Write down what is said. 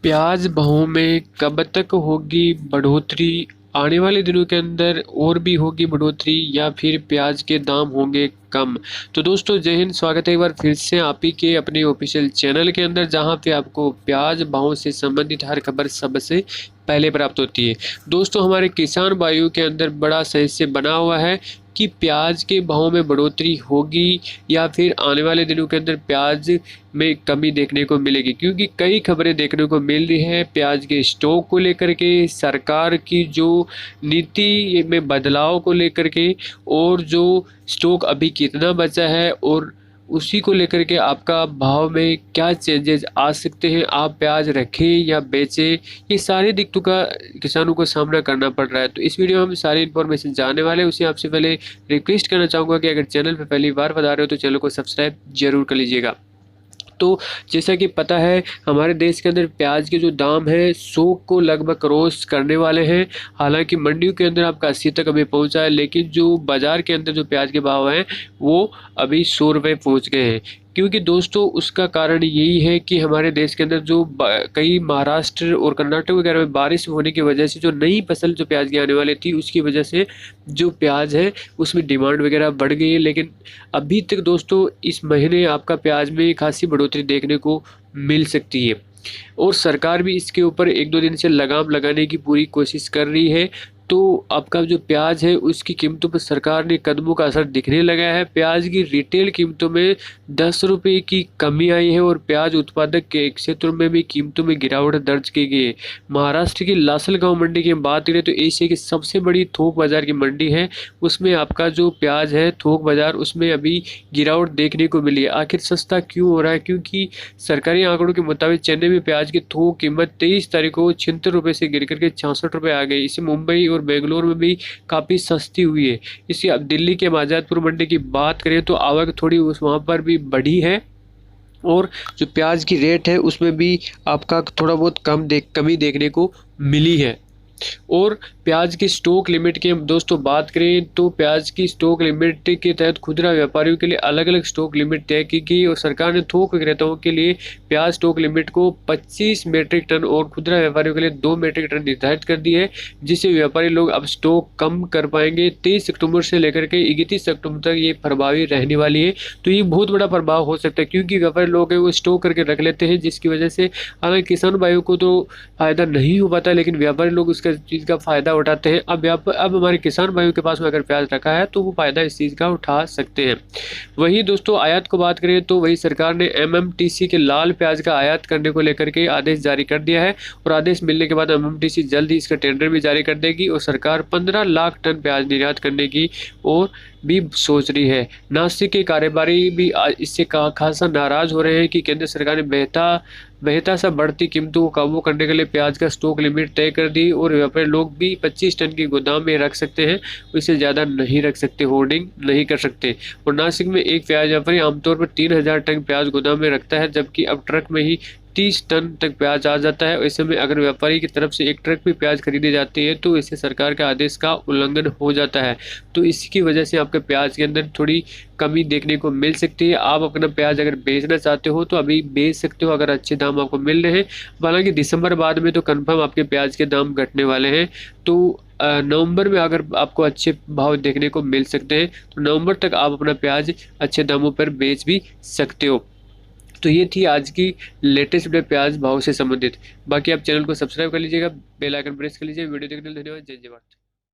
प्याज भाव में कब तक होगी बढ़ोतरी? आने वाले दिनों के अंदर और भी होगी बढ़ोतरी या फिर प्याज के दाम होंगे कम? तो दोस्तों जय हिंद, स्वागत है एक बार फिर से आप ही के अपने ऑफिशियल चैनल के अंदर, जहां पे आपको प्याज भाव से संबंधित हर खबर सबसे पहले प्राप्त होती है। दोस्तों हमारे किसान भाइयों के अंदर बड़ा सहस्य बना हुआ है कि प्याज के भाव में बढ़ोतरी होगी या फिर आने वाले दिनों के अंदर प्याज में कमी देखने को मिलेगी, क्योंकि कई खबरें देखने को मिल रही है प्याज के स्टॉक को लेकर के, सरकार की जो नीति में बदलाव को लेकर के, और जो स्टॉक अभी कितना बचा है और उसी को लेकर के आपका भाव में क्या चेंजेस आ सकते हैं, आप प्याज रखें या बेचें, ये सारी दिक्कतों का किसानों को सामना करना पड़ रहा है। तो इस वीडियो में हम सारी इन्फॉर्मेशन जानने वाले हैं। उसे आपसे पहले रिक्वेस्ट करना चाहूँगा कि अगर चैनल पर पहली बार बता रहे हो तो चैनल को सब्सक्राइब जरूर कर लीजिएगा। तो जैसा कि पता है हमारे देश के अंदर प्याज के जो दाम है 100 को लगभग क्रॉस करने वाले हैं। हालांकि मंडियों के अंदर आपका 80 तक अभी पहुंचा है, लेकिन जो बाजार के अंदर जो प्याज के भाव हैं वो अभी 100 रुपये पहुँच गए हैं। क्योंकि दोस्तों उसका कारण यही है कि हमारे देश के अंदर जो कई महाराष्ट्र और कर्नाटक वगैरह में बारिश होने की वजह से जो नई फसल जो प्याज की आने वाली थी उसकी वजह से जो प्याज है उसमें डिमांड वगैरह बढ़ गई है। लेकिन अभी तक दोस्तों इस महीने आपका प्याज में खासी बढ़ोतरी देखने को मिल सकती है, और सरकार भी इसके ऊपर एक दो दिन से लगाम लगाने की पूरी कोशिश कर रही है। तो आपका जो प्याज है उसकी कीमतों पर सरकार ने कदमों का असर दिखने लगा है। प्याज की रिटेल कीमतों में 10 रुपये की कमी आई है और प्याज उत्पादक के क्षेत्रों में भी कीमतों में गिरावट दर्ज की गई है। महाराष्ट्र की लासलगांव मंडी की हम बात करें तो एशिया की सबसे बड़ी थोक बाजार की मंडी है, उसमें आपका जो प्याज है थोक बाजार उसमें अभी गिरावट देखने को मिली है। आखिर सस्ता क्यों हो रहा है? क्योंकि सरकारी आंकड़ों के मुताबिक चेन्नई में प्याज की थोक कीमत 23 तारीख को 76 रुपये से गिर करके 66 रुपये आ गई। इसे मुंबई और बेंगलोर में भी काफ़ी सस्ती हुई है। इसी अब दिल्ली के आजादपुर मंडी की बात करें तो आवक थोड़ी उस वहाँ पर भी बढ़ी है, और जो प्याज की रेट है उसमें भी आपका थोड़ा बहुत कमी देखने को मिली है। और प्याज की स्टॉक लिमिट की हम दोस्तों बात करें तो प्याज की स्टॉक लिमिट के तहत खुदरा व्यापारियों के लिए अलग अलग स्टॉक लिमिट तय की गई, और सरकार ने थोक विक्रेताओं के लिए प्याज स्टॉक लिमिट को 25 मीट्रिक टन और खुदरा व्यापारियों के लिए 2 मीट्रिक टन निर्धारित कर दी है, जिससे व्यापारी लोग अब स्टॉक कम कर पाएंगे। 23 अक्टूबर से लेकर के 31 अक्टूबर तक ये प्रभावी रहने वाली है। तो ये बहुत बड़ा प्रभाव हो सकता है, क्योंकि व्यापारी लोग हैं वो स्टॉक करके रख लेते हैं, जिसकी वजह से हालांकि किसान भाइयों को तो फायदा नहीं हो पाता, लेकिन व्यापारी लोग उसका चीज़ का फ़ायदा उठाते हैं। अब हमारे किसान भाइयों के पास में अगर प्याज रखा है तो वो फ़ायदा इस चीज़ का उठा सकते हैं। वहीं दोस्तों आयात को बात करें तो वही सरकार ने एमएमटीसी के लाल प्याज का आयात करने को लेकर के आदेश जारी कर दिया है, और आदेश मिलने के बाद एमएमटीसी जल्द ही इसका टेंडर भी जारी कर देगी, और सरकार 15 लाख टन प्याज निर्यात करने की और भी सोच रही है। नासिक के कारोबारी भी इससे खासा नाराज हो रहे हैं कि केंद्र सरकार ने बेहता सा बढ़ती कीमतों को काबू करने के लिए प्याज का स्टॉक लिमिट तय कर दी, और व्यापारी लोग भी 25 टन की गोदाम में रख सकते हैं, उससे ज़्यादा नहीं रख सकते, होर्डिंग नहीं कर सकते। और नासिक में एक प्याज व्यापारी आमतौर पर 3000 टन प्याज गोदाम में रखता है, जबकि अब ट्रक में ही 30 टन तक प्याज आ जाता है। ऐसे में अगर व्यापारी की तरफ से एक ट्रक भी प्याज खरीदी जाती है तो इससे सरकार के आदेश का उल्लंघन हो जाता है। तो इसकी वजह से आपके प्याज के अंदर थोड़ी कमी देखने को मिल सकती है। आप अपना प्याज अगर बेचना चाहते हो तो अभी बेच सकते हो अगर अच्छे दाम आपको मिल रहे हैं। हालांकि दिसंबर बाद में तो कन्फर्म आपके प्याज के दाम घटने वाले हैं, तो नवंबर में अगर आपको अच्छे भाव देखने को मिल सकते हैं तो नवंबर तक आप अपना प्याज अच्छे दामों पर बेच भी सकते हो। तो ये थी आज की लेटेस्ट अपडेट प्याज भाव से संबंधित। बाकी आप चैनल को सब्सक्राइब कर लीजिएगा, बेल आइकन प्रेस कर लीजिए। वीडियो देखने के लिए धन्यवाद। जय जय भारत।